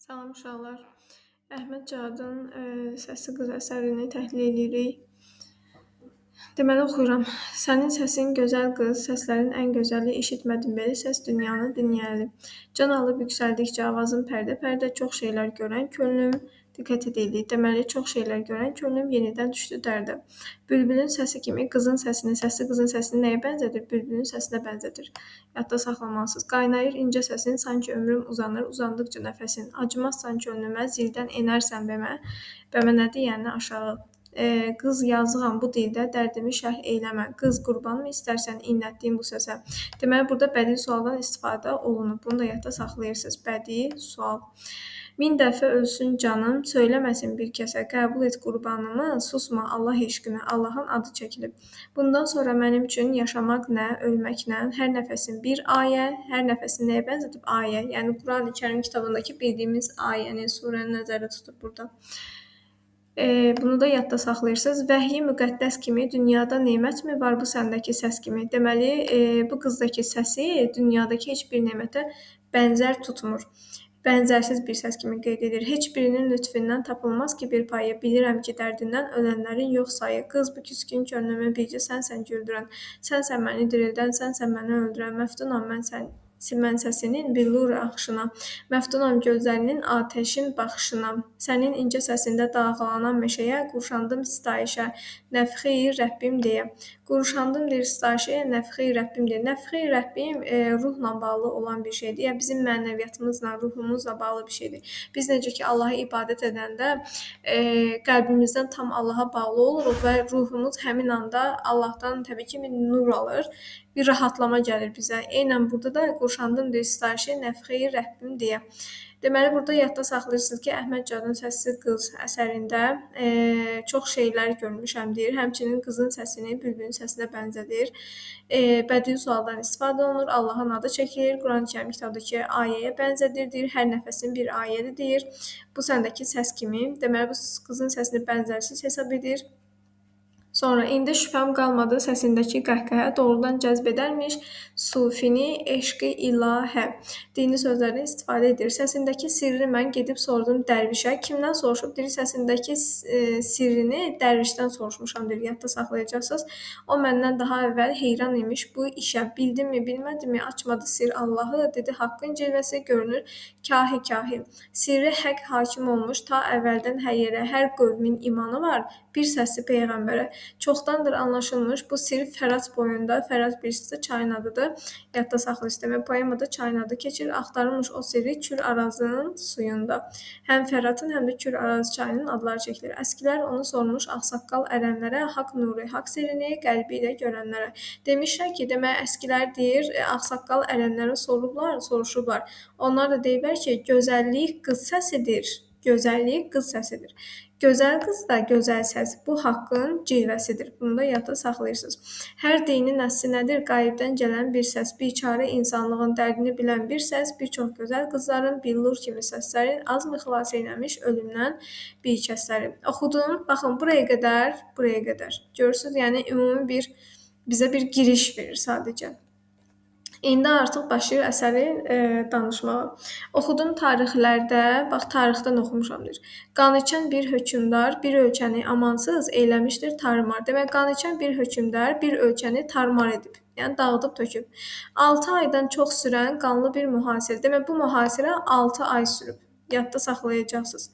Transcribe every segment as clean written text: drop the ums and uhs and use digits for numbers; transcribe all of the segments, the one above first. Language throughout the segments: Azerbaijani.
Salam uşaqlar. Əhməd Caadın Səsli qız əsərini təhlil edirik. Deməli oxuyuram. Sənin səsin gözəl qız, səslərin ən gözəli, eşitmədim belə səs dünyanı dinləyəli. Can alıb yüksəldikcə avazın pərdə-pərdə, çox şeylər görən könlüm diqqət edildi. Deməli, çox şeylər görən könlüm yenidən düşdü dərdə. Bülbülün səsi kimi qızın səsini, səsli qızın səsini nəyə bənzədir? Bülbülün səsinə bənzədir. Yadda saxlamalısınız. Qaynayır incə səsin, sanki ömrüm uzanır, uzandıqca nəfəsin. Acımazsan könlümə, zildən enərsən bəmə. Bəmə nədir? Yəni aşağı. Qız yazığam bu dildə, dərdimi şərh eyləmə. Qız qurbanmı istərsən inlətdiyim bu səsə? Deməli, burada bədii sualdan istifadə olunub. Bunu da yadda saxlayırsınız. Bədii sual. Min dəfə ölsün canım, söyləməsin bir kəsə, qəbul et qurbanımı, susma Allah eşqinə, Allahın adı çəkilib. Bundan sonra mənim üçün yaşamaq nə, ölmək nə, hər nəfəsin bir ayə, hər nəfəsin nəyə bənzədib? Ayə. Yəni Quran-ı Kərim kitabındakı bildiyimiz ayəni, surəni nəzərdə tutub burada. Bunu da yadda saxlayırsınız. Vəhyi müqəddəs kimi dünyada nemətmi var bu səndəki səs kimi? Deməli, bu qızdakı səsi dünyadakı heç bir nemətə bənzər tutmur. Bənzərsiz bir səs kimi qeyd edir. Heç birinin lütfündən tapılmaz ki bir payı. Bilirəm ki dərdindən ölənlərin yox sayı. Qız bu küskün könlümü bircə sənsən güldürən. Sənsən məni dirildən, sənsən məni öldürən. Məftunam mən səsinin billur axışına. Məftunam gözlərinin atəşin baxışına. Sənin incə səsində dalğalanan meşəyə qurşandım sitayişə. Nəfxi Rəbbim deyə. Qurşandım deyir sitayişə, nəfxi Rəbbim deyə. Nəfxi Rəbbim ruhla bağlı olan bir şeydir. Yəni bizim mənəviyyatımızla, ruhumuzla bağlı bir şeydir. Biz necə ki Allaha ibadət edəndə qəlbimizdən tam Allaha bağlı oluruq və ruhumuz həmin anda Allahdan təbii ki bir nur alır. Bir rahatlama gəlir bizə. Eynən burada da qurşandım deyir sitayişə, nəfxi Rəbbim deyə. Deməli, burada yadda saxlayırsınız ki, Əhməd Caadın Səsli qız əsərində çox şeylər görmüşəm deyir. Həmçinin qızın səsini bülbülün səsinə bənzədir. Bədii sualdan istifadə olunur. Allahın adı çəkilir. Quran-ı Kərim kitabdakı ayəyə bənzədir deyir. Hər nəfəsin bir ayədir deyir. Bu səndəki səs kimi. Deməli, bu qızın səsini bənzərsiz hesab edir. Sonra indi şübhəm qalmadı səsindəki qəhqəhə doğrudan cəzb edərmiş sufini eşqi ilahə. Dini sözlərdən istifadə edir. Səsindəki sirri mən gedib sordum dərvişə. Kimdən soruşub? Deyir, səsindəki sirrini dərvişdən soruşmuşam deyir. Yadda saxlayacaqsınız. O məndən daha əvvəl heyran imiş bu işə. Bildimmi, bilmədimmi? Açmadı sir Allahı. Dedi, haqqın cilvəsi görünür kahi-kahi. Sirri həq hakim olmuş ta əvvəldən hər yerə. Hər qövmin imanı var. Bir səsli peyğəmbərə. Çoxdandır anlaşılmış bu sir Fərat boyunda. Fərat birisi çayın adıdır. Yadda saxlayırsınız. Demək, poemada çayın adı keçir. Axtarılmış o sirri Kür Arazının suyunda. Həm Fəratın, həm də Kür Araz çayının adları çəkilir. Əskilər onu sormuş ağsaqqal ərənlərə, haqq nuru, haqq sirini qəlbi ilə görənlərə. Demişlər ki, demək, əskilər deyir, ağsaqqal ərənlərə soruşublar. Onlar da deyiblər ki, gözəllik qız səsidir. Gözəllik qız səsidir. Gözəl qız da gözəl səs. Bu haqqın cilvəsidir. Bunu da yadda saxlayırsınız. Hər dinin əsli nədir? Qayibdən gələn bir səs. Biçarə insanlığın dərdini bilən bir səs. Bir çox gözəl qızların billur kimi səslərin azmı xilas eləmiş ölümdən bir kəsləri. Oxudum. Baxın, buraya qədər. Görürsünüz, yəni ümumi bizə bir giriş verir sadəcə. İndi artıq başlayır əsəri danışmağa. Oxudum tarixlərdə, bax tarixdən oxumuşam deyir. Qan içən bir hökmdar bir ölkəni amansız eləmişdir tarmar. Demək, qan içən bir hökmdar bir ölkəni tarmar edib. Yəni dağıdıb töküb. 6 aydan çox sürən qanlı bir mühasirə. Demək, bu mühasirə 6 ay sürüb. Yadda saxlayacaqsınız.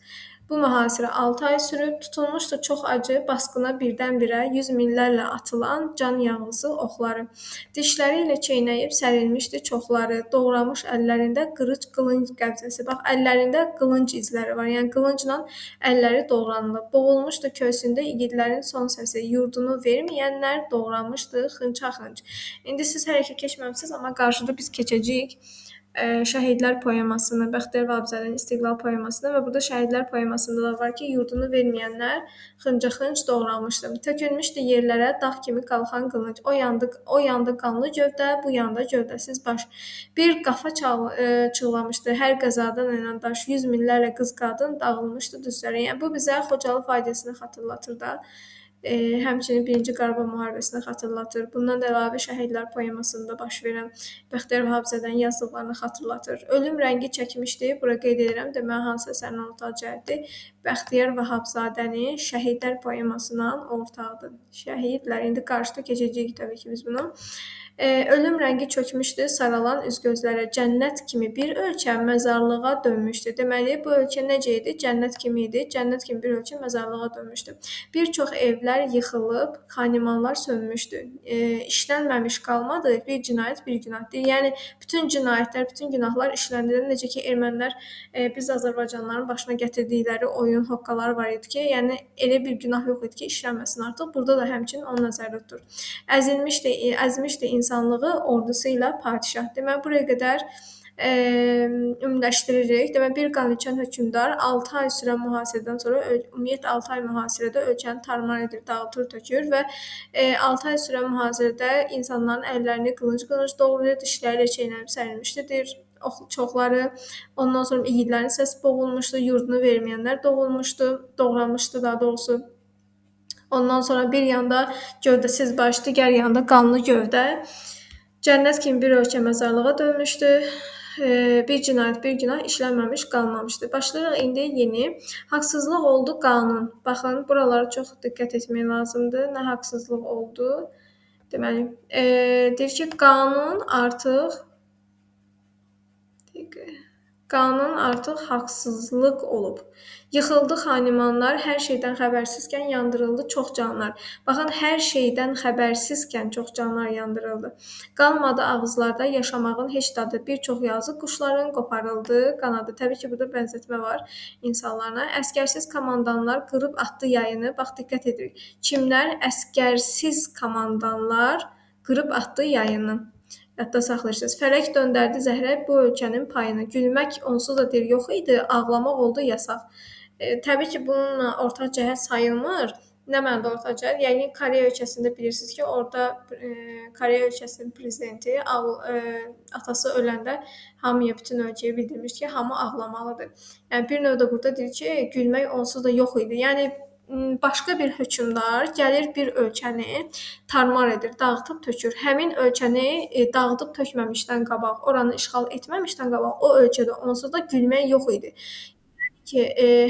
Bu mühasirə 6 ay sürüb, tutulmuşdu çox acı basqına birdən-birə 100 minlərlə atılan can yağlısı oxları. Dişləri ilə çeynəyib sərilmişdi çoxları, doğramış əllərində qılınc qəbzəsi. Bax, əllərində qılınc izləri var, yəni qılıncla əlləri doğranılıb. Boğulmuşdu köysündə igidlərin son səsi, yurdunu verməyənlər doğramışdı xınça-xınç. İndi siz hələ ki keçməmisiniz, amma qarşıda biz keçəcəyik. Şəhidlər poemasını, Bəxtiyar Vahabzadənin İstiqlal poemasını və burada Şəhidlər poemasında da var ki, yurdunu verməyənlər xınca-xınc doğramışdı. Tökülmüşdü yerlərə dağ kimi qalxan qılınc. O yandı qanlı gövdə, bu yanda gövdəsiz baş. Bir qafa çığlamışdı hər qəzadan enan daş. 100 minlərlə qız qadın dağılmışdı düzlərə. Yəni bu bizə Xocalı faciəsini xatırlatır da. Həmçinin Birinci Qarabağ müharibəsini xatırlatır. Bundan da əlavə Şəhidlər poemasında baş verən Bəxtiyar Vahabzadənin yazdıqlarını xatırlatır. Ölüm rəngi çəkmişdi. Bura qeyd edirəm. Deməli, hansı əsərin ortaq cəhəti? Bəxtiyar Vahabzadənin Şəhidlər poemasına ortaqdır. Şəhidlər, indi qarşıda keçəcəyik təbii ki biz bunu. Ölüm rəngi çökmüşdü, saralan üz-gözlərə, cənnət kimi bir ölkə məzarlığa dönmüşdü. Deməli, bu ölkə necə idi? Cənnət kimi idi. Cənnət kimi bir ölkə məzarlığa dönmüşdü. Bir çox evlər yıxılıb, xanimanlar sönmüşdü. İşlənməmiş qalmadı, bir cinayət bir günahdır. Yəni, bütün cinayətlər, bütün günahlar işləndirildi. Necə ki, ermənilər biz Azərbaycanlıların başına gətirdikləri oyun hoqqaları var idi ki, yəni elə bir günah yox idi ki, işlənməsin artıq. Burada da həmçinin onu nəzərdə tutur. Əzmişdi insanlığı ordusu ilə padişah. Deməli, buraya qədər ümumiləşdiririk. Deməli, bir qan içən hökmdar 6 ay sürən mühasirədən sonra, ümumiyyətlə 6 ay mühasirədə ölkəni tarmar edir, dağıtır, tökür və 6 ay sürən mühasirədə insanların əllərini qılınc-qılınc doğrayır, dişləri çeynənib sərilmişdir. Çoxları, ondan sonra igidlərin səsi boğulmuşdu, yurdunu verməyənlər doğranmışdı daha doğrusu. Ondan sonra bir yanda gövdəsiz baş, digər yanda qanlı gövdə. Cənnət kimi bir ölkə məzarlığa dönmüşdü. Bir cinayət, bir günah işlənməmiş qalmamışdı. Başlayırıq indi yeni. Haqsızlıq oldu qanun. Baxın, buralara çox diqqət etmək lazımdır. Nə haqsızlıq oldu? Deməli, deyir ki, qanun artıq haqsızlıq olub. Yıxıldı xanimanlar, hər şeydən xəbərsizkən yandırıldı çox canlar. Baxın, hər şeydən xəbərsizkən çox canlar yandırıldı. Qalmadı ağızlarda yaşamağın heç dadı. Bir çox yazıq quşların qoparıldı qanadı. Təbii ki, burada bənzətmə var insanlarına. Əskərsiz komandanlar qırıb atdı yayını. Bax, diqqət edirik. Kimlər? Əskərsiz komandanlar qırıb atdı yayını. Yadda saxlayırsınız. Fələk döndərdi zəhrə bu ölkənin payını. Gülmək onsuz da deyir yox idi, ağlamaq oldu yasaq. Təbii ki, bununla ortaq cəhət sayılmır. Nə mənada ortaq cəhət? Yəni, Koreya ölkəsində bilirsiniz ki, orada Koreya ölkəsinin prezidenti atası öləndə hamıya, bütün ölkəyə bildirmiş ki, hamı ağlamalıdır. Yəni, bir növdə burada deyir ki, gülmək onsuz da yox idi. Yəni, başqa bir hökmdar gəlir bir ölkəni tarmar edir, dağıtıb tökür. Həmin ölkəni dağıdıb tökməmişdən qabaq, oranı işğal etməmişdən qabaq o ölkədə onsuz da gülmək yox idi. Ki,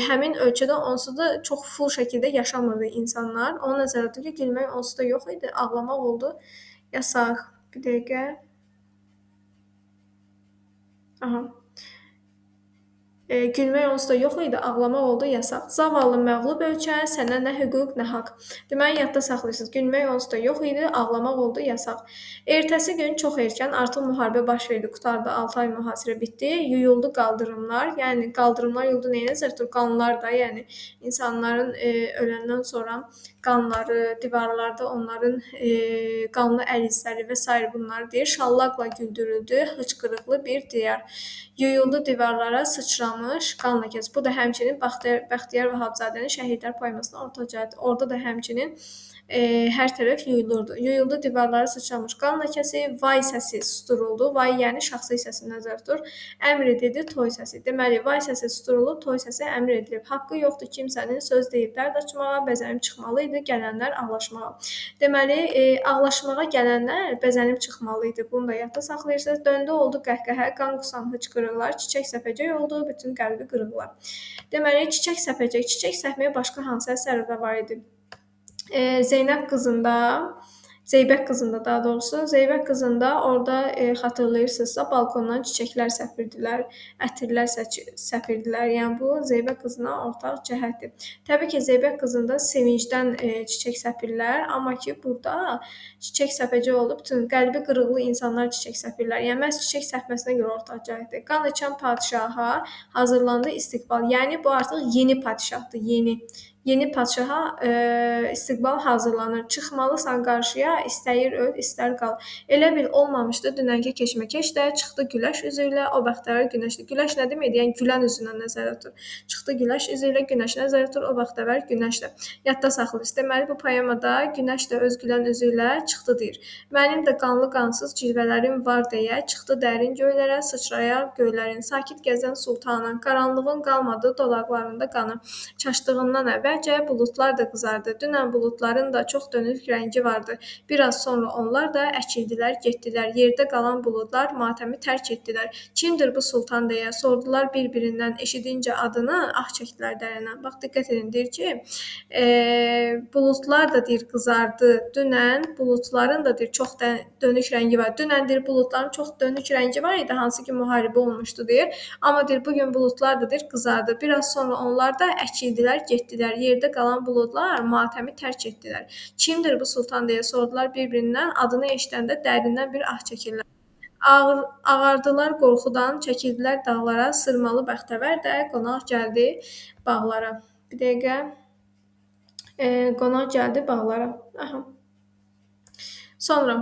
həmin ölkədə onsuz da çox full şəkildə yaşamırdı insanlar. Onu nəzərdə tutun ki, gülmək onsuz da yox idi, ağlamaq oldu yasaq. Bir dəqiqə. Aha. Gülmək onsuz da yox idi, ağlamaq oldu yasaq. Zavallı məğlub ölkə, sənə nə hüquq, nə haqq. Deməli, yadda saxlayırsınız. Gülmək onsuz da yox idi, ağlamaq oldu yasaq. Ertəsi gün çox erkən artıq müharibə baş verdi, qurtardı, 6 ay mühasirə bitdi, yuyuldu qaldırımlar. Yəni, qaldırımlar yuyuldu nəyə nəzərdə tutulur? Qanlar da, yəni insanların öləndən sonra qanları, divarlarda onların qanlı əl izləri və s. bunlar deyir. Şallaqla güldürüldü, hıçqırıqlı bir diyar. Yuyuldu divarlara sıçramış qan ləkəsi. Bu da həmçinin Bəxtiyar Vahabzadənin Şəhidlər poemasına ortaq cəhətdir. Orada da həmçinin hər tərəf yuyulurdu. Yuyuldu divarlara sıçramış qan ləkəsi, vay səsi susturuldu. Vay, yəni şəxsi səsini nəzərdə tutur. Əmr edildi toy səsi. Deməli, vay səsi susturulub, toy səsi əmr edilib. Haqqı yoxdur kimsənin söz deyib dərd açmağa, bəzənib çıxmalı idi gələnlər ağlaşmağa. Deməli, ağlaşmağa gələnlər bəzənib çıxmalı idi. Bunu da yadda saxlayırsınız. Döndü oldu qəhqəhə, qan qusan hıçqırıqlar, çiçək səpəcək oldu, bütün qəlbi qırıqlar. Deməli, çiçək səpməyə başqa hansı əsərdə var idi? Zeybək qızında daha doğrusu, Zeybək qızında orada xatırlayırsınızsa, balkondan çiçəklər səpirdilər, ətirlər səpirdilər. Yəni, bu Zeybək qızına ortaq cəhətdir. Təbii ki, Zeybək qızında sevincdən çiçək səpirlər, amma ki, burada çiçək səpəcək oldu, bütün qəlbi qırıqlı insanlar çiçək səpirlər. Yəni, məhz çiçək səpməsinə görə ortaq cəhətdir. Qan içən padişaha hazırlandı istiqbal. Yəni, bu artıq yeni padişahdır, yeni padişaha istiqbal hazırlanır. Çıxmalısan qarşıya, istəyir öl, istər qal. Elə bil olmamışdı dünənki keşməkeş də, çıxdı güləş üzü ilə, o bəxtəvər günəşdir. Güləş nə deməkdir? Yəni gülən üzünə nəzərdə tutur. Çıxdı güləş üzü ilə, günəş nəzərdə tutur, o bəxtəvər günəşdir. Yadda saxlayırsınız. Deməli, bu poemada günəş də öz gülən üzü ilə çıxdı deyir. Mənim də qanlı qansız cilvələrim var deyə, çıxdı dərin göylərə, sıçrayar göylərin, sakit gəzən sultanın, qaranlığın qalmadı dodaqlarında qanı. Çaşdığından əvvəl Əvvəlcə buludlar da qızardı. Dünən buludların da çox dönük rəngi vardı. Biraz sonra onlar da əkildilər, getdilər. Yerdə qalan buludlar matəmi tərk etdilər. Kimdir bu sultan deyə sordular bir-birindən. Eşidincə adını ah çəkdilər dərindən. Bax diqqət edin, deyir ki, buludlar da deyir qızardı. Dünən buludların da deyir çox dönük rəngi var. Dünən deyir buludların çox dönük rəngi var idi, hansı ki müharibə olmuşdu deyir. Amma deyir bugün buludlar da deyir qızardı. Biraz sonra onlar da əkildilər, getdilər. Yerdə qalan buludlar matəmi tərk etdilər. Kimdir bu sultan deyə sordular bir-birindən. Adını eşidəndə dərindən bir ah çəkirlər. Ağardılar qorxudan, çəkildilər dağlara. Sırmalı bəxtəvər də qonaq gəldi bağlara. Bir dəqiqə. Qonaq gəldi bağlara. Aha. Sonra,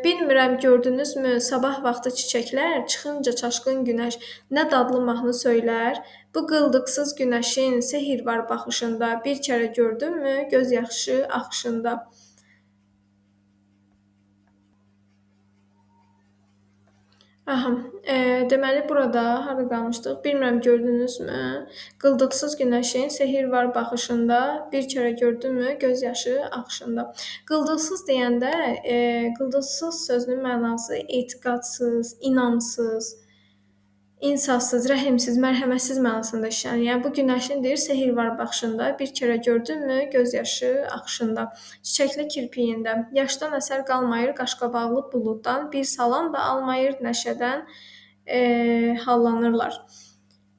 bilmirəm gördünüzmü sabah vaxtı çiçəklər, çıxınca çaşqın günəş nə dadlı mahnı söylər. Bu qıldıqsız günəşin sehr var baxışında, bir kərə gördünmü göz yaşı axışında. Aha, deməli burada harda qalmışdıq? Bilmirəm gördünüzmü? Qıldıqsız günəşin sehr var baxışında, bir kərə gördünmü göz yaşı axışında. Qıldıqsız deyəndə, qıldıqsız sözünün mənası etiqadsız, inamsız, insafsız, rəhimsiz, mərhəmətsiz mənasında işlənir. Yəni bu günəşin deyir sehr var baxışında, bir kərə gördünmü göz yaşı axışında. Çiçəkli kirpiyində yaşdan əsər qalmayır, qaşqabaqlı buluddan bir salam da almayır, nəşədən hallanırlar.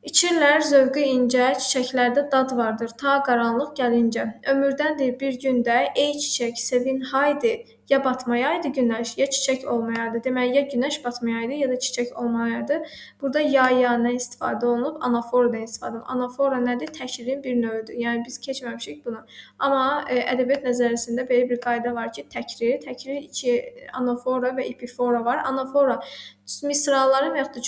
İçirlər zövqü incə, çiçəklərdə dad vardır ta qaranlıq gəlincə. Ömürdəndir bir gündə, ey çiçək sevin haydi, ya batmayaydı günəş, ya çiçək olmayaydı. Deməli, ya günəş batmayaydı, ya da çiçək olmayaydı. Burada ya nə istifadə olunub? Anaforadan istifadə olunub. Anafora nədir? Təkririn bir növüdür. Yəni biz keçməmişik bunu. Amma ədəbiyyat nəzəriyyəsində belə bir qayda var ki, təkrir iki anafora və epifora var. Anafora misraların və yaxud da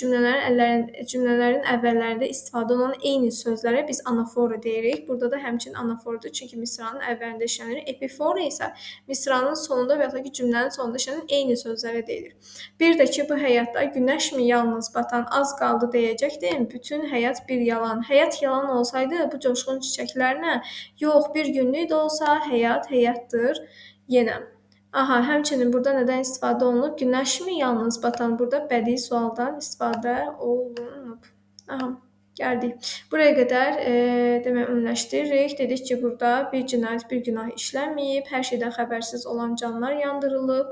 cümlələrin əvvəllərində istifadə olunan eyni sözlərə biz anafora deyirik. Burada da həmçinin anaforadır, çünki misranın əvvəlində işlənir. Epifora isə misranın sonunda və yaxud da ki, cümlənin sonunda işlənən eyni sözlərə deyilir. Bir də ki, bu həyatda günəşmi yalnız batan az qaldı deyəcəkdim, bütün həyat bir yalan. Həyat yalan olsaydı bu coşqun çiçəklərlə, yox, bir günlük də olsa həyat həyatdır yenə. Aha, həmçinin burada nədən istifadə olunub? Günəşmi yalnız batan? Burada bədii sualdan istifadə olunub. Aha, gəldik. Buraya qədər demək ümumiləşdiririk. Dedik ki, burada bir cinayət, bir günah işlənməyib, hər şeydən xəbərsiz olan canlar yandırılıb,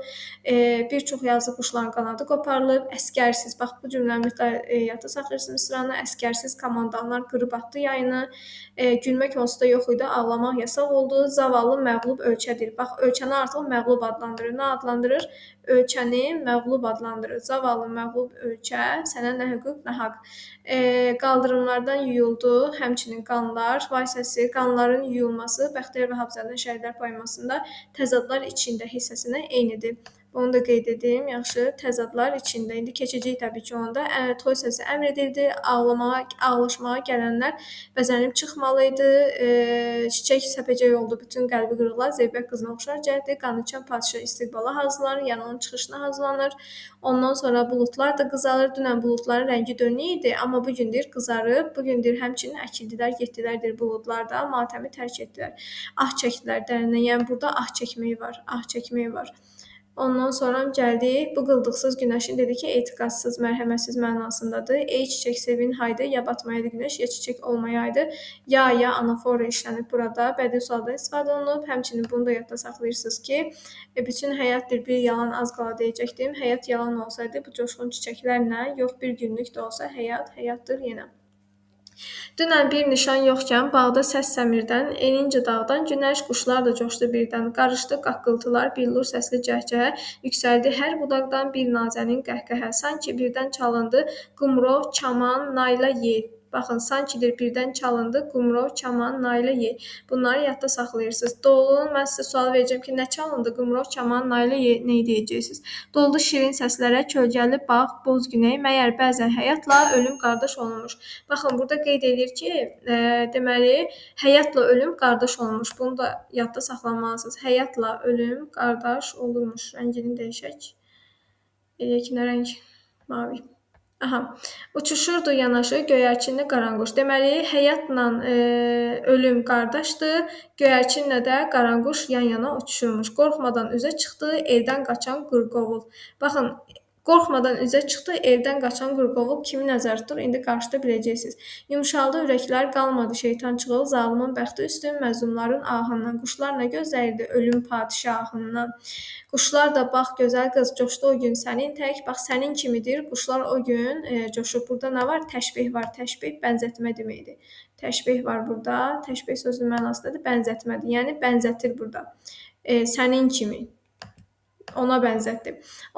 bir çox yazıq quşların qanadı qoparılıb, əskərsiz, bax bu cümləni mütləq yadda saxlayırsınız misranı, əskərsiz komandanlar qırıb atdı yayını, gülmək onsuz da yox idi, ağlamaq yasaq oldu, zavallı məğlub ölkədir. Bax, ölkəni artıq məğlub adlandırır. Nə adlandırır? Ölkəni məğlub adlandırır. Zavallı məğlub ölkə, sənə nə hüquq, nə haqq. Qaldırımlardan yuyuldu, həmçinin qanlar, vay səsi, qanların yuyulması Bəxtiyar Vahabzadənin Şəhidlər poemasında təzadlar içində hissəsinə eynidir. Onu da qeyd edim, yaxşı, təzadlar içində. İndi keçəcək təbii ki, onda toy səsi əmr edildi, ağlaşmağa gələnlər bəzənib çıxmalı idi, çiçək səpəcək oldu, bütün qəlbi qırıqlar Zeybək qızına oxşar gəldi, qanıçan padşah istiqbala hazırlanır, yəni onun çıxışına hazırlanır. Ondan sonra buludlar da qızarır, dünən buludların rəngi dönük idi, amma bugün deyir qızarıb, bugün deyir həmçinin əkildilər, getdilər deyir buludlar da, matəmi tərk etdilər. Ah çəkdilər dərindən, yəni burada ah çəkmək var, ah çəkmək var. Ondan sonra gəldik, bu qıldıqsız günəşin dedi ki, etiqadsız, mərhəmətsiz mənasındadır. Ey çiçək sevin haydı, ya batmayaydı günəş, ya çiçək olmayaydı. Ya anafora işlənib burada, bədii sualdan istifadə olunub. Həmçinin bunu da yadda saxlayırsınız ki, bütün həyatdır bir yalan az qala deyəcəkdim. Həyat yalan olsaydı bu coşqun çiçəklərlə, yox bir günlük də olsa həyat həyatdır yenə. Dünən bir nişan yoxkən bağda səs səmirdən, enincə dağdan günəş, quşlar da coşdu birdən. Qarışdı qaqqıltılar, billur səsli cəhcəhə, yüksəldi hər budaqdan bir nazənin qəhqəhə. Sanki birdən çalındı qumrov, çaman, nayla yel. Baxın, sankidir birdən çalındı qumrov, çaman, nayla yel. Bunları yadda saxlayırsınız. Doğulun mən sizə sual verəcəm ki, nə çalındı qumrov, çaman, nayla yel, nə deyəcəksiniz? Doldu şirin səslərə, kölgəli bağ, boz güney, məyər bəzən həyatla ölüm qardaş olmuş. Baxın, burada qeyd edir ki, deməli, həyatla ölüm qardaş olmuş. Bunu da yadda saxlamalısınız. Həyatla ölüm qardaş olurmuş. Rəngini dəyişək. Eləyək nə rəng? Mavi. Aha. Uçuşurdu yanaşı göyərçinli qaranquş. Deməli, həyatla ölüm qardaşdır. Göyərçinlə də qaranquş yan-yana uçuşurmuş. Qorxmadan üzə çıxdı, evdən qaçan qırqovul. Baxın, qorxmadan üzə çıxdı, evdən qaçan qırqovul kimi nəzər tutur? İndi qarşıda biləcəksiniz. Yumşaldı ürəklər, qalmadı şeytançığıl, zalımın bəxti üstün, məzlumların ahından. Quşlar nə gözləyirdi ölüm padişahından. Quşlar da bax gözəl qız coşdu o gün sənin tək. Bax sənin kimidir. Quşlar o gün coşub. Burada nə var? Təşbeh var. Təşbeh bənzətmə deməkdir. Təşbeh var burada. Təşbeh sözünün mənası nədir? Bənzətmədir. Yəni bənzətir burada. Sənin kimi. Ona bənzətdi.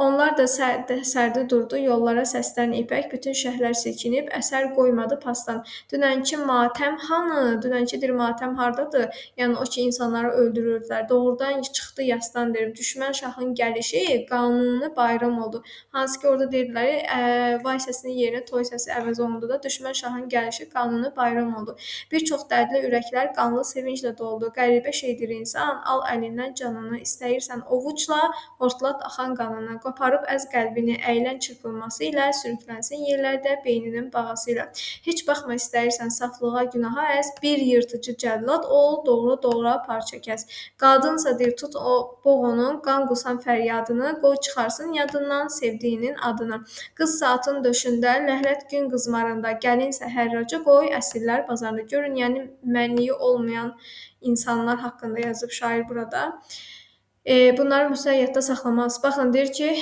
Onlar da sərdə durdu, yollara səslən ipək, bütün şəhərlər silkinib, əsər qoymadı pasdan. Dünənki matəm hanı? Dünənkidir matəm hardadır? Yəni o ki, insanları öldürürdülər. Doğrudan çıxdı yasdan derim. Düşmən şahın gəlişi qanuni bayram oldu. Hansı ki, orada deyirdilər, vay səsinin yerinə toy səsi əvəz olundu da, düşmən şahın gəlişi qanuni bayram oldu. Bir çox dərdli ürəklər qanlı sevinclə doldu. Qəribə şeydir insan, al əlindən canını, istəyirsən ovucla, hortlat axan qanını, qoparıb əz qəlbini, əylən çırpılması ilə, sürüklənsin yerlərdə beyninin bağası ilə. Heç baxma istəyirsən saflığa, günaha əz, bir yırtıcı cəllad ol, doğra-doğra parça kəs. Qadınsa dir tut o boğonun, qan qusan fəryadını, qoy çıxarsın yadından sevdiyinin adını. Qız saatın döşündə, ləhrət gün qızmarında, gəlinsə hərraca qoy, əsirlər bazarında. Görün, yəni mənliyi olmayan insanlar haqqında yazıb şair burada. Bunları mütləq yadda saxlamalısınız. Baxın, deyir ki,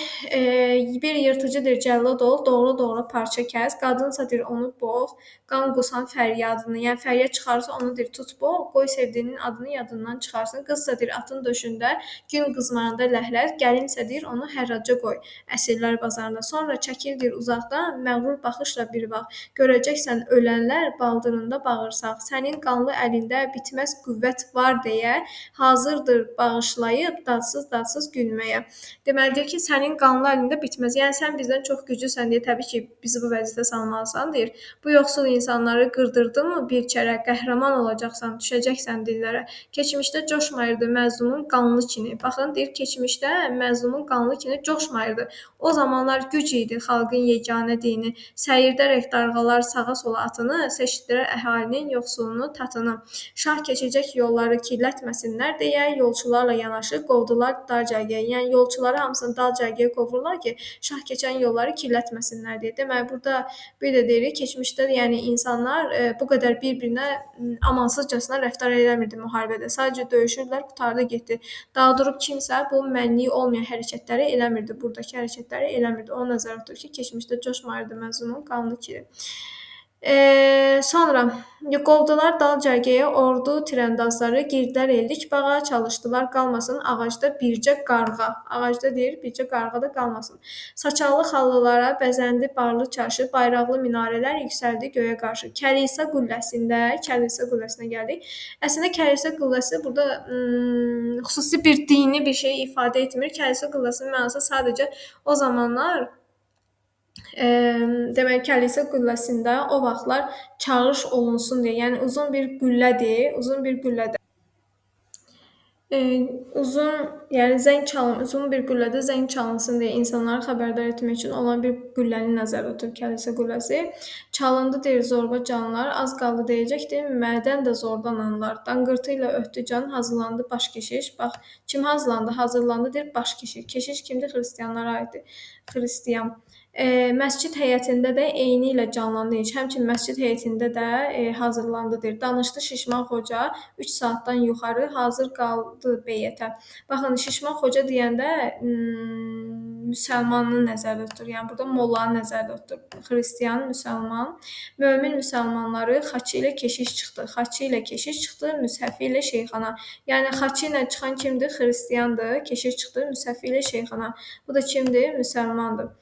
bir yırtıcıdır cəllad ol, doğra-doğra parça kəs, qadınsa dir onu boğ, qan qusan fəryadını, yəni fəryad çıxarsa onu dir tut boğ, qoy sevdiyinin adını yadından çıxarsın. Qızsa dir atın döşündə, gün qızmaranda ləhlət, gəlinsə dir onu hərraca qoy, əsirlər bazarında. Sonra çəkildir uzaqdan, məğrur baxışla bir vaxt, görəcəksən ölənlər baldırında bağırsaq, sənin qanlı əlində bitməz qüvvət var deyə, hazırdır bağışlayıb dadsız gülməyə. Deməlidir ki, sənin qanlı əlində bitməz. Yəni sən bizdən çox güclüsən deyə təbii ki, bizi bu vəziyyətə salmalısan deyir. Bu yoxsul insanları qırdırdınmı bir kərə, qəhrəman olacaqsan, düşəcəksən dillərə. Keçmişdə coşmayırdı məzlumun qanlı kini. Baxın, deyir, keçmişdə məzlumun qanlı kini coşmayırdı. O zamanlar güc idi xalqın yeganə dini. Səyirdərək darğalar sağa sola atını, seçdilər əhalinin yoxsulunu, tatını. Şah keçəcək yolları kirlətməsinlər deyə yolçularla yanaşı qovdular dar cərgəyə. Yəni yolçuları hamısını dar cərgəyə qovurlar ki, şah keçən yolları kirlətməsinlər deyə. Deməli burada bir də deyirik, keçmişdə yəni insanlar bu qədər bir-birinə amansızcasına rəftar eləmirdi müharibədə. Sadəcə döyüşürdülər, qurtardı getdi. Daha durub kimsə bu mənliyi olmayan hərəkətləri eləmirdi. Buradakı hərəkətləri eləmirdi. O nəzərdə tutur ki, keçmişdə coşmayırdı məzlumun qanlı kiri. Sonra qovdular dal cərgəyə ordu tirəndazları, girdilər ellik bağa, çalışdılar qalmasın ağacda bircə qarğa. Ağacda deyir, bircə qarğa da qalmasın. Saçallı xallılara bəzəndi barlı çarşı, bayraqlı minarələr yüksəldi göyə qarşı. Kəlisa qülləsinə gəldik. Əslində Kəlisa qülləsi burada xüsusi bir dini bir şey ifadə etmir. Kəlisa qülləsinin mənası sadəcə o zamanlar demək Kəlisa qülləsində o vaxtlar çağırış olunsun deyə, yəni uzun bir qüllədir, uzun bir qüllədə zəng çalınsın deyə insanları xəbərdar etmək üçün olan bir qülləni nəzərdə tutur Kəlisa qülləsi. Çalındı deyir zorba canlar, az qaldı deyəcəkdir, mədən də zordan anlar. Danqırtı ilə ötdü can, hazırlandı baş keşiş. Bax, kim hazırlandı deyir baş keşiş. Keşiş kimdir? Xristianlara aiddir. Xristian. Məscid həyətində də eyni ilə canlandı iş. Həmçinin məscid həyətində də hazırlandı deyir. Danışdı Şişman Xoca 3 saatdan yuxarı hazır qaldı beyətə. Baxın, Şişman Xoca deyəndə müsəlmanı nəzərdə tutur. Yəni burada mollanı nəzərdə tutur. Xristian, müsəlman. Mömin müsəlmanları xaçı ilə keşiş çıxdı, müshəfi ilə şeyxana. Yəni xaçı ilə çıxan kimdir? Xristiandır. Keşiş çıxdı, müshəfi ilə şeyxana. Bu da kimdir? Müsəlmandır.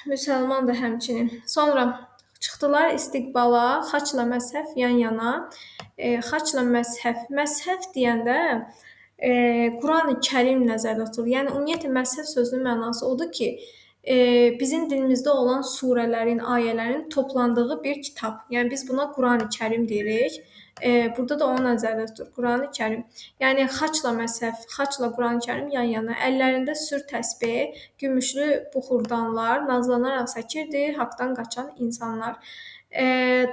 Müsəlman da həmçinin. Sonra çıxdılar istiqbala, xaçla məzhəf yan-yana. Xaçla məzhəf. Məzhəf deyəndə Qurani Kərim nəzərdə tutulur. Yəni ümumiyyətlə məzhəf sözünün mənası odur ki, bizim dilimizdə olan surələrin, ayələrin toplandığı bir kitab. Yəni biz buna Qurani Kərim deyirik. burada da onu nəzərdə tutur. Qurani-Kərim. Yəni xaçla məshəf, xaçla Qurani-Kərim yan-yana, əllərində sür təsbeh, gümüşlü buxurdanlar, nazlanaraq səkirdi haqdan qaçan insanlar.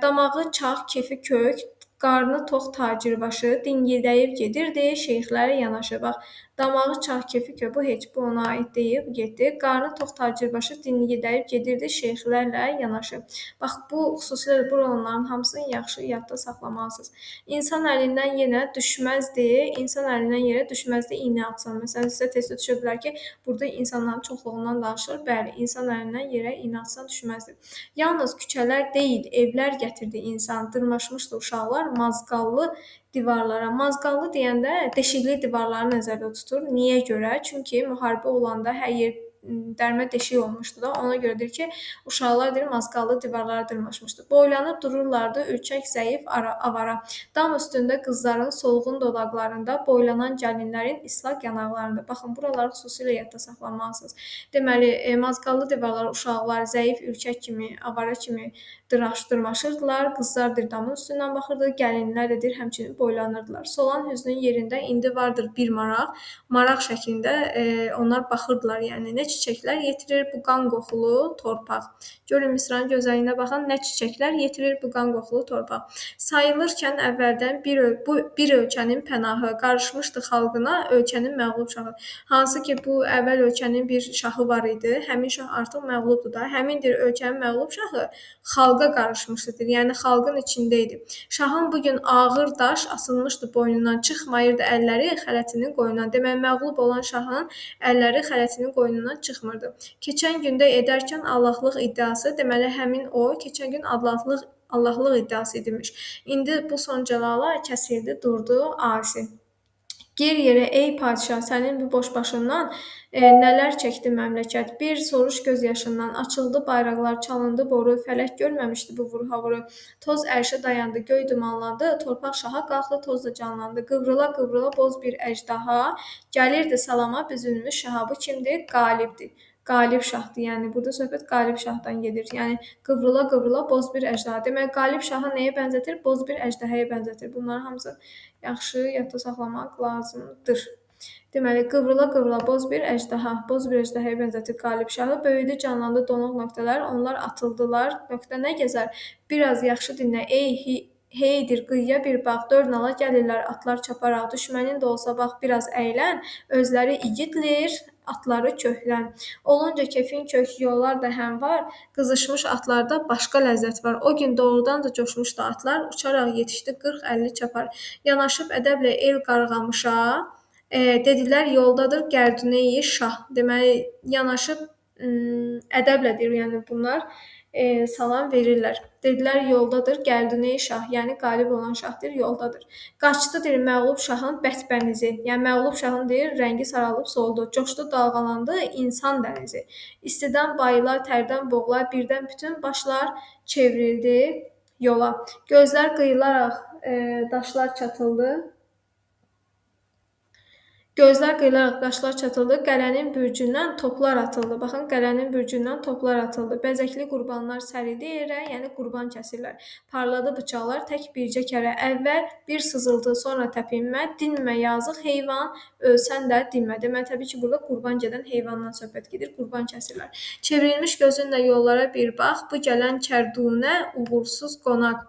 Damağı çağ, kefi kök, qarnı tox tacirbaşı dingildəyib gedirdi şeyxlərə yanaşı. Bax, damağı çağ, kefi kök, bu heç bu ona aid deyil, bu getdi. Qarnı tox tacirbaşı dingildəyib gedirdi şeyxlərlə yanaşı. Bax, bu xüsusilə buraların hamısını yaxşı yadda saxlamalısınız. İnsan əlindən yenə düşməzdi, insan əlindən yerə düşməzdi iynə atsan. Məsələn, sizə tez-tez düşə bilər ki, burada insanların çoxluğundan danışılır. Bəli, insan əlindən yerə iynə atsan düşməzdi. Yalnız küçələr deyil, evlər gətirdi insan, dırmaşmışdı uşaqlar mazğallı divarlara. Mazğallı deyəndə deşikli divarları nəzərdə tutur. Niyə görə? Çünki müharibə olanda hər yer dərmə deşik olmuşdu da. Ona görədir ki, uşaqlar deyir mazğallı divarlara dırmaşmışdı. Boylanıb dururlardı ürkək, zəif, avara. Dam üstündə qızların solğun dodaqlarında, boylanan gəlinlərin islaq yanaqlarında. Baxın, buraları xüsusilə yadda saxlamalısınız. Deməli, mazğallı divarlara uşaqlar zəif, ürkək kimi, avara kimi dırmaşırdılar. Qızlar damın üstündən baxırdı, gəlinlər də həmçinin boylanırdılar. Solan hüznün yerində indi vardır bir maraq. Maraq şəklində onlar baxırdılar. Yəni nə çiçəklər yetirir bu qan qoxulu torpaq. Görün Misranın gözəliyinə baxın, nə çiçəklər yetirir bu qan qoxulu torpaq. Sayılırkən əvvəldən bir ölkənin pənahı qarışmışdı xalqına ölkənin məğlub şahı. Hansı ki bu əvvəl ölkənin bir şahı var idi. Həmin şah artıq məğlubdur da. Həmindir ölkənin məğlub şahı xalqa qarışmışdır. Yəni xalqın içində idi. Şahın bugün ağır daş asılmışdı boynundan, çıxmayırdı əlləri xələtinin qoynundan. Deməli, məğlub olan şahın əlləri xələtinin qoynundan çıxmırdı. Keçən gündə edərkən Allahlıq iddiası, deməli həmin o keçən gün Allahlıq iddiası idimiş. İndi bu son cəlala kəsildi, durdu asi. Gir yerə ey padşah, sənin bu boş başından nələr çəkdi məmləkət. Bir soruş göz yaşından, açıldı bayraqlar, çalındı boru, fələk görməmişdi bu vurhavuru. Toz ərşə dayandı, göy dumanlandı, torpaq şaha qalxdı, toz da canlandı. Qıvrıla-qıvrıla boz bir əjdaha, gəlirdi salama büzülmüş şaha. Bu kimdir? Qalibdir. Qalib şahdır. Yəni burada söhbət qalib şahdan gedir. Yəni qıvrıla-qıvrıla boz bir əjdaha. Demək, qalib şahı nəyə bənzətir? Boz bir əjdahaya bənzətir. Bunların hamısı yaxşı yadda saxlamaq lazımdır. Deməli, qıvrıla-qıvrıla boz bir əjdahaya bənzətir qalib şahı. Böyüdü, canlandı donuq nöqtələr, onlar atıldılar. Nöqtə nə gəzər? Biraz yaxşı dinlə, heydir qıyıya bir bax, dörd nala gəlirlər atlar çaparaq. Düşmənin də olsa bax, biraz əylən, özləri igidlir, atları köhlən. Olunca kefin kök yollar da həm var, qızışmış atlarda başqa ləzzət var. O gün doğrudan da coşmuşdu atlar, uçaraq yetişdi 40-50 çapar. Yanaşıb ədəblə el qarğamışa, dedilər yoldadır Gərdüneyi şah. Deməli, yanaşıb ədəblə deyir, yəni bunlar salam verirlər. Dedilər yoldadır Gərdüneyi şah, yəni qalib olan şahdır, yoldadır. Qaçdı deyir məğlub şahın bətbənizi. Yəni məğlub şahın deyir rəngi saralıb soldu. Coşdu dalğalandı insan dənizi. İstidən bayılar, tərdən boğular, birdən bütün başlar çevrildi yola. Gözlər qıyılaraq daşlar çatıldı. Gözlər qıyılaraq daşlar çatıldı, qələnin bürcündən toplar atıldı. Baxın, qələnin bürcündən toplar atıldı. Bəzəkli qurbanlar səridi yerə, yəni qurban kəsirlər. Parladı bıçaqlar tək bircə kərə. Əvvəl bir sızıltı, sonra təpinmə, dinmə yazıq heyvan, ölsən də dinmə. Deməli, təbii ki, burada qurban gedən heyvandan söhbət gedir, qurban kəsirlər. Çevrilmiş gözünlə yollara bir bax, bu gələn kərdunə uğursuz qonaq.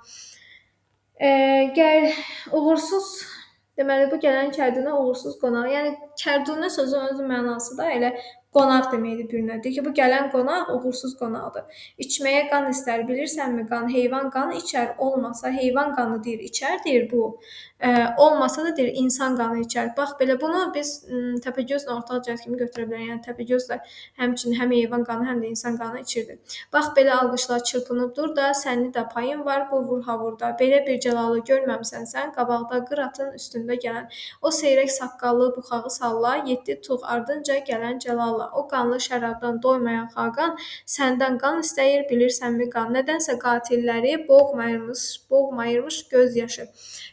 Uğursuz deməli, bu gələn kərdunə uğursuz qonaq. Yəni, kərdunə sözün öz mənası da elə qonaq deməkdir bir növ. Deyir ki, bu gələn qonaq uğursuz qonaqdır. İçməyə qan istər, bilirsənmi qan? Heyvan qan içər, olmasa heyvan qanı deyir, içər deyir bu. Olmasa da deyir, insan qanı içər. Bax, belə bunu biz Təpəgözlə ortaq cəhət kimi götürə bilərik. Yəni, Təpəgöz də həmçinin həm heyvan qanı, həm də insan qanı içirdi. Bax, belə alqışlar çırpınıb dur da, sənin də payın var bu vur-havurda. Belə bir cəlalı görməmsən sən, qabaqda qıratın üstündə gələn. O seyrək saqqallı buxağı salla, 7 tuğ ardınca gələn cəlalla. O qanlı şərabdan doymayan xaqan səndən qan istəyir, bilirsənmi qan? Nədənsə qatilləri boğmayırmış göz yaşı.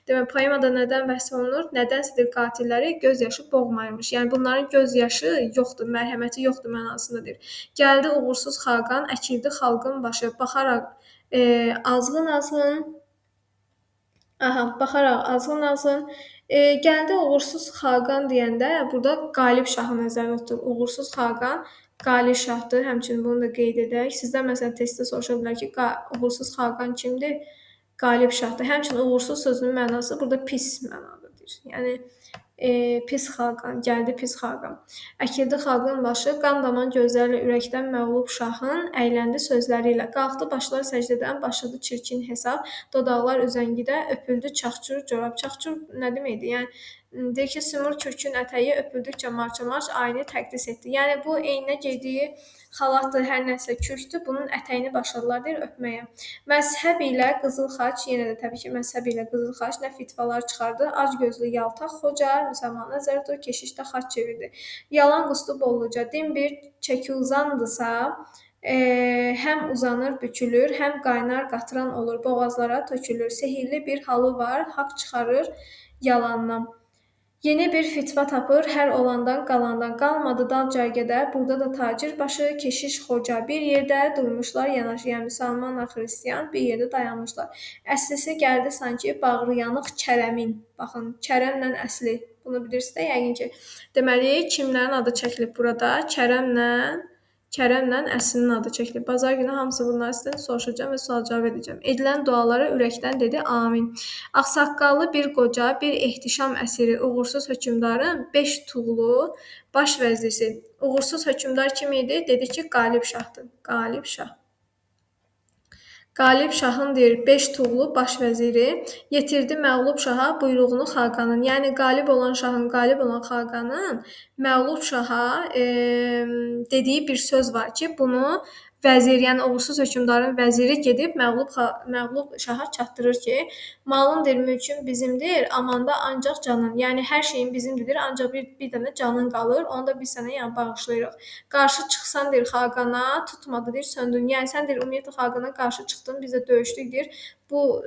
Demək, poemada nədən bəhs olunur? Nədənsə qatilləri göz yaşı boğmayırmış. Yəni, bunların göz yaşı yoxdur, mərhəməti yoxdur mənasındadır. Gəldi uğursuz xaqan, əkildi xalqın başı. Baxaraq azğın-azğın Aha, baxaraq azğın-azğın. Gəldi uğursuz xaqan deyəndə burada Qalib şahı nəzərdə tutulur. Uğursuz xaqan Qalib şahdır. Həmçinin bunu da qeyd edək. Sizdən məsələn testdə soruşa bilər ki, uğursuz xaqan kimdir? Qalib şahdır. Həmçinin uğursuz sözünün mənası burada pis mənadadır. Yəni pis xaqan, gəldi pis xaqan. Əkildi xalqın başı, qan daman gözlərlə ürəkdən məğlub şahın əyləndi sözləri ilə. Qalxdı başlar səcdədən, başladı çirkin hesab, dodaqlar üzəngidə, öpüldü çaxçur corab. Çaxçur nə deməkdir? Yəni deyir ki, sümür kürkün ətəyi öpüldükcə marça-marş ayını təqdis etdi. Yəni bu eyninə geydiyi xalatdır, hər nəsə kürkdür. Bunun ətəyini başladılar deyir öpməyə. Məzhəb ilə qızıl xaç, yenə də təbii ki, məzhəb ilə qızıl xaç nə fitvalar çıxardı. Acgözlü yaltaq xoca müsəlman nəzər tutur, keşişdə xaç çevirdi. Yalan qusdu bolluca, din bir çəkuzandısa, həm uzanır, bükülür, həm qaynar qatıran olur, boğazlara tökülür. Sehirli bir halı var, haqq çıxarır yalandan. Yeni bir fitva tapır, hər olandan qalandan. Qalmadı dal cərgədə, burada da tacir başı, keşiş xoca. Bir yerdə durmuşlar yanaşı, yəni müsəlmanla xristian bir yerdə dayanmışlar. Əslisi gəldi sanki bağrı yanıq Kərəmin. Baxın, Kərəmlə əsli. Bunu bilirsiniz də yəqin ki. Deməli, kimlərin adı çəkilib burada? Kərəmlə əslinin adı çəkilib. Bazar günü hamısı bunları sizdən soruşacağam və sual-cavab edəcəm. Edilən dualara ürəkdən dedi amin. Ağsaqqallı bir qoca, bir ehtişam əsiri, uğursuz hökmdarın 5 tuğlu baş vəzirisi. Uğursuz hökmdar kim idi? Dedi ki, Qalib şahdır. Qalib şah. Qalib şahın deyir 5 tuğlu baş vəziri yetirdi məğlub şaha buyruğunu xaqanın. Yəni qalib olan şahın, qalib olan xaqanın məğlub şaha dediyi bir söz var ki, bunu vəzir, yəni uğursuz hökmdarın vəziri gedib məğlub şaha çatdırır ki, malındır, mülkün bizimdir, amanda ancaq canın. Yəni hər şeyin bizimdir, ancaq bir dənə canın qalır. Onu da biz sənə yəni bağışlayırıq. Qarşı çıxsan deyir xaqana, tutmadı deyir, söndürün. Yəni sən deyir ümumiyyətlə xaqana qarşı çıxdın, biz də döyüşdük deyir. Bu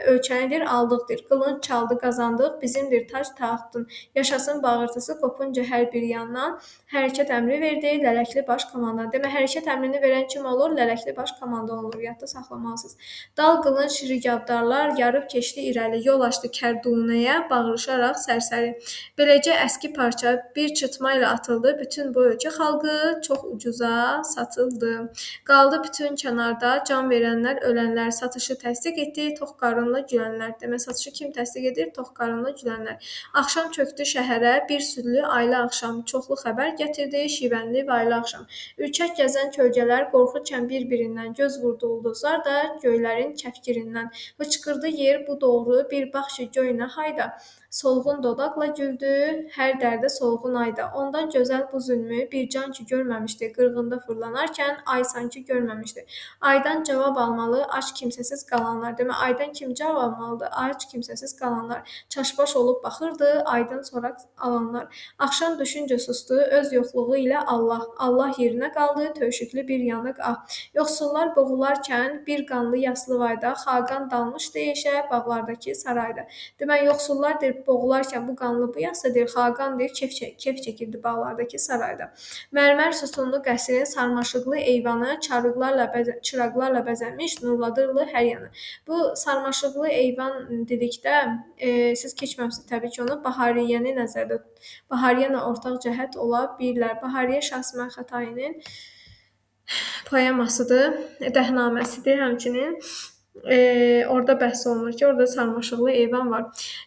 ölkənidir, aldıqdır. Qılınc çaldı, qazandıq, bizimdir tac taxtın. Yaşasın bağırtısı qopunca hər bir yandan. Hərəkət əmri verdi, lələkli baş komandan. Demək, hərəkət əmrini verən kim olur? Lələkli baş komandan olur. Yadda saxlamalısınız. Dal qılınc rigabdarlar yarıb keçdi irəli. Yol açdı Kərdunəyə, bağırışaraq sərsəri. Beləcə əski parça bir çıtma ilə atıldı. Bütün bu ölkə xalqı çox ucuza satıldı. Qaldı bütün kənarda can verənlər, ölənlər. Satışı təsdiq etdi, tox qarınla gülənlər. Demək, satışı kim təsdiq edir? Tox qarınla gülənlər. Axşam çökdü şəhərə, bir südlü aylı axşam. Çoxlu xəbər gətirdi, şivənli vaylı axşam. Ürkək gəzən kölgələr qorxurkən bir-birindən, göz vurdu ulduzlar da göylərin kəfkirindən. Hıçqırdı yer bu doğru, bir bax ki göynə hayda. Solğun dodaqla güldü, hər dərdə solğun ayda. Ondan gözəl bu zülmü bir can ki görməmişdi. Qırğında fırlanarkən ay sanki görməmişdi. Aydan cavab almalı, aç kimsəsiz qalanlar. Demək, aydan kim cavab almalıdır? Aç kimsəsiz qalanlar. Çaşbaş olub baxırdı, aydan sonra alanlar. Axşam düşüncə sustu, öz yoxluğu ilə Allah. Allah yerinə qaldı, tövşüklü bir yanıq ah. Yoxsullar boğularkən bir qanlı yaslı vayda, xaqan dalmışdı eşə bağlardakı sarayda. Demək, yoxsullar deyir, boğularkən bu qanlı bu yaslı deyir, xaqan deyir, kef çəkirdi bağlardakı sarayda. Mərmər sütunlu qəsrin sarmaşıqlı eyvanı çıraqlarla bəzənmiş, nurladırlı hər yanı. Bu sarmaşıqlı eyvan dedikdə siz keçməmisiniz təbii ki onu, Bahariyyəni nəzərdə tutun. Bahariyyə ortaq cəhət ola bilirlər. Bahariyə Şahsəməd Xətainin poemasıdır, dəhnaməsidir həmçinin. Orada bəhs olunur ki, orada sarmaşıqlı eyvan var.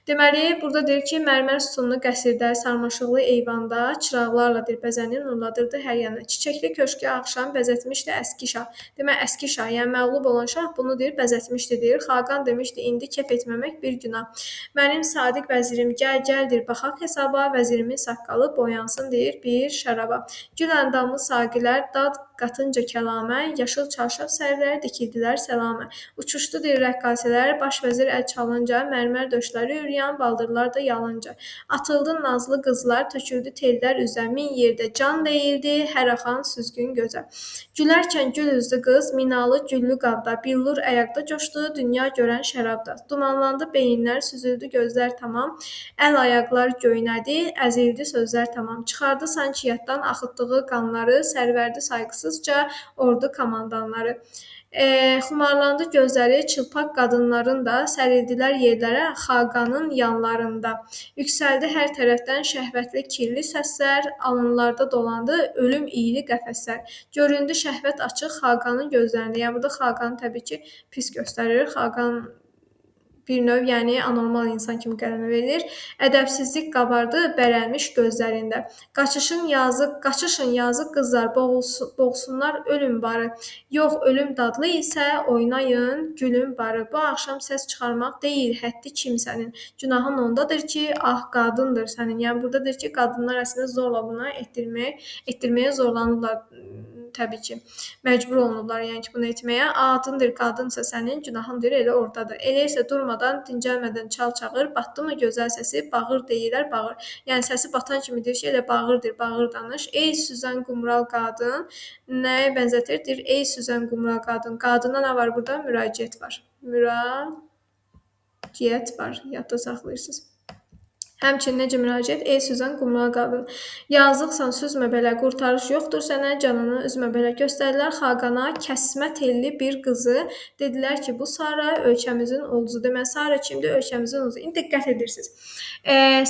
Deməli, burada deyir ki, mərmər sütunlu qəsrdə, sarmaşıqlı eyvanda çıraqlarla bəzənir, nurladırdı hər yanı. Çiçəkli köşkü axşam bəzətmişdi əski şah. Demək, əski şah, yəni məğlub olan şah bunu deyir, bəzətmişdi deyir. Xaqan demişdi, indi kef etməmək bir günah. Mənim sadiq vəzirim gəldir, baxaq hesaba, vəzirimin saqqalı boyansın deyir bir şəraba. Gül əndamlı saqilər dad qatınca kəlamə, yaşıl çarşaf sərləri dikildilər səlamə. Uçuşdu deyir rəqqasələr, baş vəzir əl çalınca, mərmər döşləri üryan, baldırlar da yalınca. Atıldı nazlı qızlar, töküldü tellər üzə, min yerdə can deyildi, hər axan süzgün gözə. Gülərkən gül üzlü qız, minalı güllü qabda, billur əyaqda coşdu, dünya görən şərabda. Dumanlandı beyinlər, süzüldü gözlər tamam, əl ayaqlar göynədi, əzildi sözlər tamam. Çıxardı sanki yaddan axıtdığı qanları, sərvərdi saygısızca ordu komandanları. Xumarlandı gözləri çılpaq qadınların da, sərildilər yerlərə Xaqanın yanlarında. Yüksəldi hər tərəfdən şəhvətli kirli səslər, alınlarda dolandı ölüm iyili qəfəslər. Göründü şəhvət açıq Xaqanın gözlərində. Yəni burada Xaqanı təbii ki, pis göstərir. Xaqan bir növ, yəni anormal insan kimi qələmə verilir. Ədəbsizlik qabardı bərəlmiş gözlərində. Qaçışın yazıq qızlar, boğsunlar ölüm barı. Yox, ölüm dadlı isə oynayın gülün barı. Bu axşam səs çıxarmaq deyil həddi kimsənin. Günahın ondadır ki, ah qadındır sənin. Yəni burada deyir ki, qadınlar əslində zorla buna etdirməyə zorlanırlar. Təbii ki, məcbur olunurlar, yəni ki, bunu etməyə. Adındır, qadınsa sənin, günahındır, elə oradadır. Elə isə durmadan, dincəlmədən çal-çağır, batdı mı gözəl səsi, bağır deyirlər, bağır. Yəni səsi batan kimi deyir ki, elə bağırdır, bağır danış. Ey süzən qumral qadın, nəyə bənzətir? Deyir, ey süzən qumral qadın. Qadına nə var burada? Müraciət var. Müraciət var, yadda saxlayırsınız. Həmçinin necə müraciət? Ey süzən qumral qadın, yazıqsan süzmə belə, qurtarış yoxdur sənə, canını üzmə belə. Göstərdilər Xaqana kəsmə telli bir qızı, dedilər ki, bu Sara ölkəmizin ulduzu. Deməli, Sara kimdir? Ölkəmizin ulduzu. İndi diqqət edirsiniz.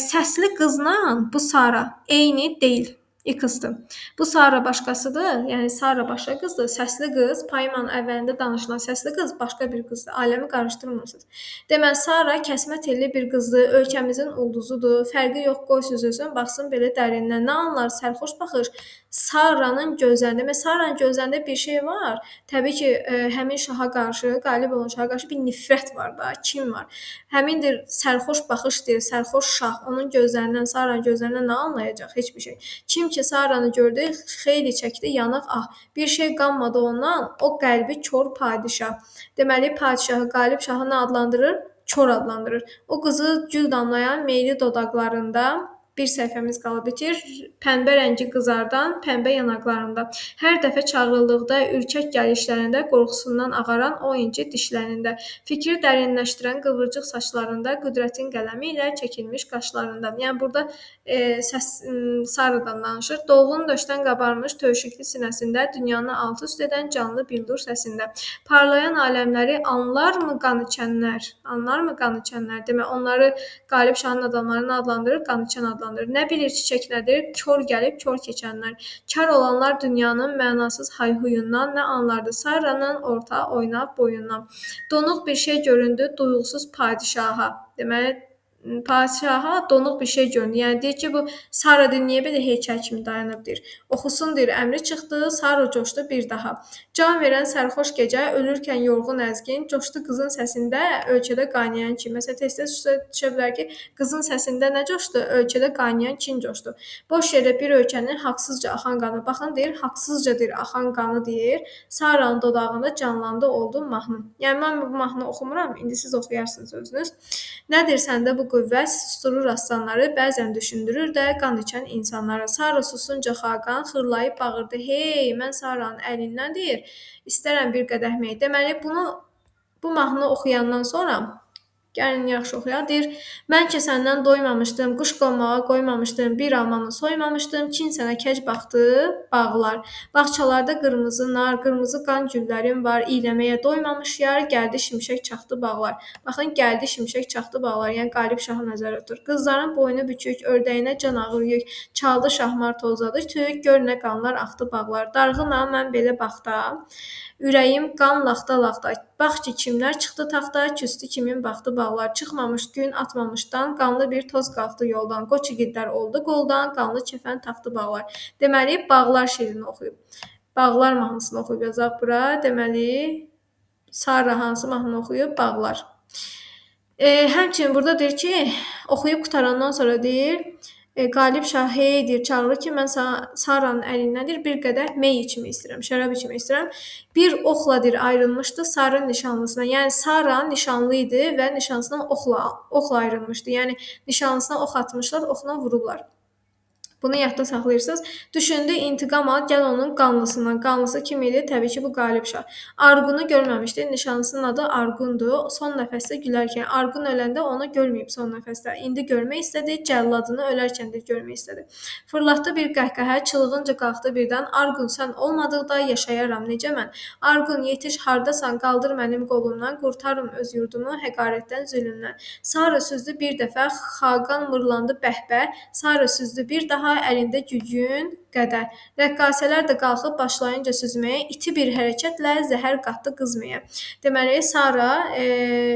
Səsli qızla bu Sara eyni deyil. İkizdir. Bu Sara başqasıdır, yəni Sara başqa qızdır, səsli qız, poemanın əvvəlində danışılan səsli qız başqa bir qızdır, aləmi qarışdırmırsınız. Deməli, Sara kəsmə telli bir qızdır, ölkəmizin ulduzudur, fərqi yox, qoy süzülsün, baxsın belə dərindən, nə anlar sərxoş baxış, Sara'nın gözlərində, deməli, Sara'nın gözlərində bir şey var, təbii ki, həmin şaha qarşı, qalib olan şaha qarşı bir nifrət var da, kin var. Həmindir, sərxoş baxış deyir, sərxoş şah, onun gözlərindən, Sara'nın gözlərindən nə anlayacaq? Heç bir şey. Kim ki Sara'nı gördü, xeyli çəkdi yanıq ah. Bir şey qanmadı ondan, o qəlbi kor padişah. Deməli, padişahı, qalib şahı nə adlandırır? Kor adlandırır. O qızı gül damlayan meyli dodaqlarında bir səhifəmiz qalıb bitir. Pənbə rəngi qızardan pənbə yanaqlarında. Hər dəfə çağrıldıqda ürkək gəlişlərində, qorxusundan ağaran o inci dişlərində, fikri dərinləşdirən qıvırcıq saçlarında, qüdrətin qələmi ilə çəkilmiş qaşlarında. Yəni burada Sara'dan danışır. Dolğun döşdən qabarmış tövşükli sinəsində, dünyanı alt-üst edən canlı bildur səsində. Parlayan aləmləri anlarmı qan içənlər? Anlarmı qan içənlər? Demək, onları qalib şahın adamlarını adlandırır, qan içən adlandırır. Nə bilir çiçək nədir? Kor gəlib, kor keçənlər. Kar olanlar dünyanın mənasız hayhuyundan nə anlardı? Sara'nın orta oynab boyundan. Donuq bir şey göründü duyğusuz padişaha. Deməli, padişaha donuq bir şey göründü. Yəni deyir ki, bu Sara deyir, niyə belə heykəl kimi dayanıb deyir. Oxusun deyir, əmri çıxdı, Sara coşdu bir daha. Can verən sərxoş gecə, ölürkən yorğun əzgin, coşdu qızın səsində, ölkədə qaynayan kin. Məsələn, tez-tez düşə bilər ki, qızın səsində nə coşdu? Ölkədə qaynayan kin coşdu. Boş yerdə bir ölkənin haqsızca axan qanı. Baxın, deyir, haqsızca deyir, axan qanı deyir. Sara'nın dodağında canlandı oldu mahnı. Yəni, mən bu mahnı oxumuram, indi siz oxuyarsınız özünüz. Nədir səndə bu qüvvət, susturur aslanları, bəzən düşündürür də qan içən insanları. Sara susunca Xaqan xırlayıb bağırdı, hey, mən Sara'nın əlindən deyir, istərəm bir qədəh mey. Deməli, bu mahnı oxuyandan sonra, gəlin yaxşı oxuyaq, deyir, mən ki səndən doymamışdım, quş qonmağa qoymamışdım, bir almanı soymamışdım, kin sənə kec baxdı, bağlar. Bağçalarda qırmızı nar, qırmızı qan güllərim var, iyləməyə doymamış yar, gəldi şimşək çaxdı bağlar. Baxın, gəldi şimşək çaxdı bağlar, yəni qalib şahı nəzərə tutur. Qızların boynu bükük, ördəyinə can ağır yük, çaldı şahmar tozladı tük, gör nə qanlar axdı bağlar. Darğınam mən belə baxda, ürəyim qan laxta-laxta. Bax ki, kimlər çıxdı taxta, küstü kimin baxdı bağlar. Çıxmamış gün atmamışdan, qanlı bir toz qalxdı yoldan. Qoç igidlər oldu qoldan, qanlı kəfən taxdı bağlar. Deməli, bağlar şeirini oxuyub. Bağlar mahnısını oxuyub yazaq bura. Deməli, Sara hansı mahnını oxuyub? Bağlar. Həmçinin burada deyir ki, oxuyub qutarandan sonra deyir, qalib şah hey deyir, çağırır ki, mən Sara'nın əlindən deyir, bir qədər mey içmək istəyirəm, şərab içmək istəyirəm. Bir oxla deyir, ayrılmışdı Sarı nişanlısına. Yəni Sara nişanlı idi və nişanlısından oxla ayrılmışdı. Yəni nişanlısına ox atmışlar, oxla vurublar. Bunu yadda saxlayırsınız. Düşündü, intiqam al, gəl onun qanlısından. Qanlısı kim idi? Təbii ki, bu Qalib Şah. Arqunu görməmişdi. Nişanlısının adı Arqundur. Son nəfəsdə gülərkən Arqun öləndə onu görməyib son nəfəsdə. İndi görmək istədi, cəlladını ölərkən də görmək istədi. Fırlatdı bir qəhqəhə, çılğınca qalxdı birdən. Arqun, sən olmadıqda yaşayaram necə mən? Arqun, yetiş, hardasan? Qaldır mənim qolumdan, qurtarım öz yurdumu həqarətdən, zülmdən. Sarı süzdü bir dəfə, Xaqan mırlandı bəhbə. Sarı süzdü bir daha, əlində gücün qədər. Rəqqasələr də qalxıb başlayınca süzməyə, iti bir hərəkətlə zəhər qatdı qızmaya. Deməli, Sara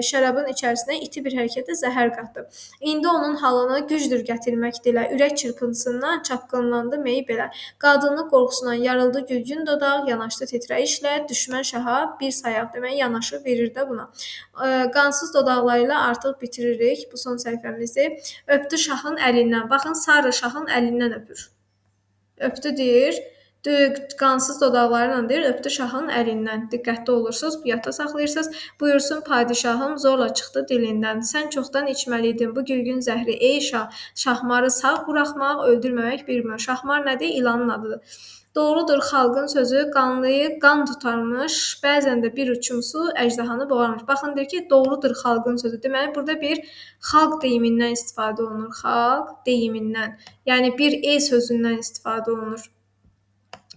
şərabın içərisinə iti bir hərəkətlə zəhər qatdı. İndi onun halını gücdür gətirmək dilə, ürək çırpıntısından çapqınlandı mey belə. Qadının qorxusundan yarıldı gülgün dodaq, yanaşdı titrəyişlə düşmən şaha bir sayaq. Deməli, yanaşı verir də buna. Qansız dodaqlarıyla artıq bitiririk. Bu son səhifəmizdir. Öpdü şahın əlindən. Baxın, Sara şahın əlindən öpür. Öpdü deyir. Qansız dodaqlarıyla deyir, öpdü şahın əlindən. Diqqətli olursunuz, yadda saxlayırsınız. Buyursun padişahım zorla çıxdı dilindən. Sən çoxdan içməliydin bu gülgün zəhri. Ey şah, şahmarı sağ buraxmaq, öldürməmək bilmir. Şahmar nədir? İlanın adıdır. Doğrudur xalqın sözü, qanlıyı qan tutarmış, bəzən də bir uçum su əjdahanı boğarmış. Baxın, deyir ki, doğrudur xalqın sözü. Deməli, burada bir xalq deyimindən istifadə olunur. Xalq deyimindən. Yəni, bir sözündən istifadə olunur.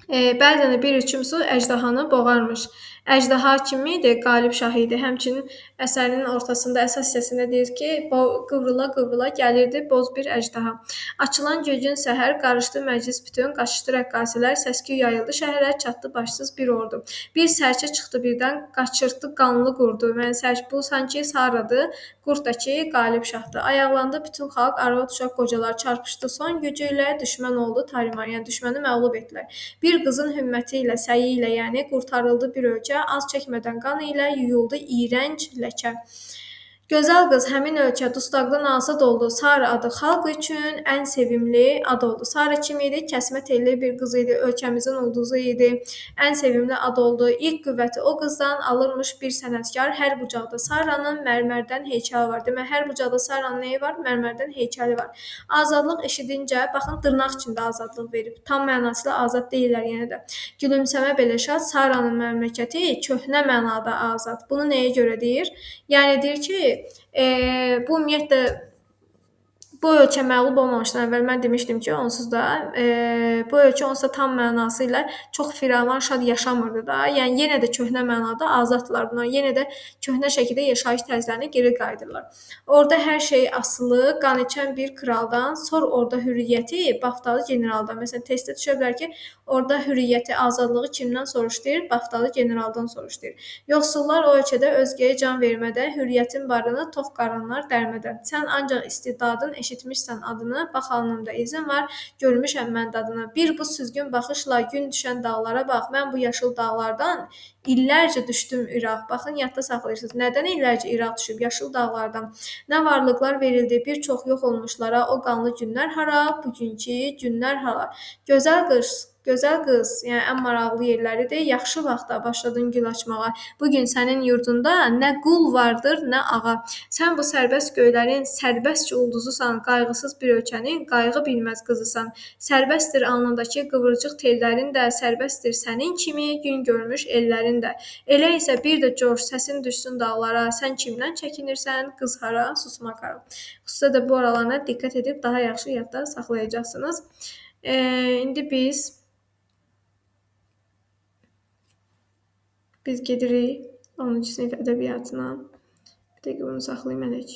Bəzən də bir uçum su əjdahanı boğarmış. Əjdaha kim idi? Qalib Şah idi. Həmçinin əsərinin ortasında, əsas hissəsində deyir ki, qıvrıla-qıvrıla gəlirdi boz bir əjdaha. Açılan gülgün səhər, qarışdı məclis bütün, qaçışdı rəqqasələr, səsküy yayıldı şəhərə, çatdı başsız bir ordu. Bir sərçə çıxdı birdən, qaçırtdı qanlı qurdu. Yəni, bu sanki Saradır, qurd da ki, Qalib Şahdır. Ayaqlandı bütün xalq, arvad, uşaq, qocalar çarpışdı son gücü ilə, düşmən oldu tarimar, yəni düşməni məğlub etdilər. Bir qızın himməti ilə, səyi ilə, yəni qurtarıldı bir ölkə, az çəkmədən qan ilə yuyuldu iyrənc ləkə. Gözəl qız həmin ölkə dustaqdan azad oldu. Sara adı xalq üçün ən sevimli ad oldu. Sara kim idi? Kəsmə telli bir qız idi. Ölkəmizin ulduzu idi. Ən sevimli ad oldu. İlk qüvvəti o qızdan alırmış bir sənətkar. Hər bucaqda Saranın mərmərdən heykəli var. Demək, hər bucaqda Saranın neyi var? Mərmərdən heykəli var. Azadlıq eşidincə, baxın, dırnaq içində azadlıq verib. Tam mənasıyla azad deyirlər yenə də. Gülümsəmə belə şad, Saranın məmləkəti köhnə mənada azad. Bunu nəyə görə deyir? Yəni deyir ki, bu ümumiyyətlə bu ölkə məğlub olmamışdan əvvəl mən demişdim ki, onsuz da bu ölkə onsuz da tam mənası ilə çox firavan, şad yaşamırdı da. Yəni yenə də köhnə mənada azaddılar bunlar. Yenə də köhnə şəkildə yaşayış tərzlərinə geri qayıdırlar. Orada hər şey asılı, qan içən bir kraldan, sor orada hürriyyəti baftalı generaldan. Məsələn, testdə düşə bilər ki, orada hürriyyəti, azadlığı kimdən soruşdurur? Baftalı generaldan soruşdurur. Yoxsullar o ölkədə özgəyə can vermədə, hürriyyətin barını tox qarınlar dərmədə. Sən ancaq istidadın eşitmişsən adını, bax alnımda izin var, görmüşəm mən dadını. Bir bu süzgün baxışla gün düşən dağlara bax, mən bu yaşıl dağlardan illərcə düşdüm İraq. Baxın, yadda saxlayırsınız. Nədən illərcə İraq düşüb? Yaşıl dağlardan. Nə varlıqlar verildi bir çox yox olmuşlara, o qanlı günlər hara, bugünkü günlər hara. Gözəl qız, yəni ən maraqlı yerləridir. Yaxşı vaxtda başladın gül açmağa. Bugün sənin yurdunda nə qul vardır, nə ağa. Sən bu sərbəst göylərin sərbəstcə ulduzusan, qayğısız bir ölkənin qayğı bilməz qızısan. Sərbəstdir alnındakı qıvırcıq tellərin də, sərbəstdir sənin kimi gün görmüş ellərin də. Elə isə bir də coş, səsin düşsün dağlara. Sən kimdən çəkinirsən, qız hara, susmaq hara. Xüsusilə də bu aralarına diqqət edib daha yaxşı yadda saxlayacaqsınız. İndi biz gedirik 10-cu sinif ədəbiyyatına. Bir dəqiqə bunu saxlayım elək.